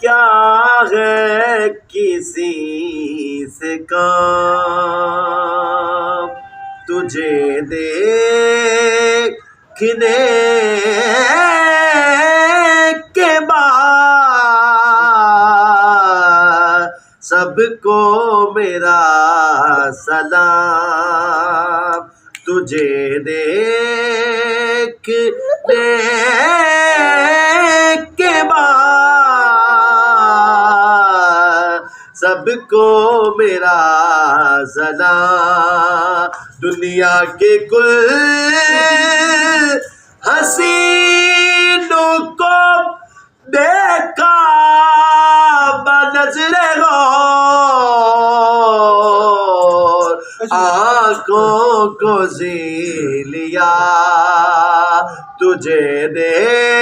क्या है किसी से काम, तुझे देखने के बाद सबको मेरा सलाम, तुझे देखने के बाद सबको मेरा सलाम। दुनिया के कुल हसीनों को देखा बनज़रे गौर, आँखों को जी लिया तुझे देखने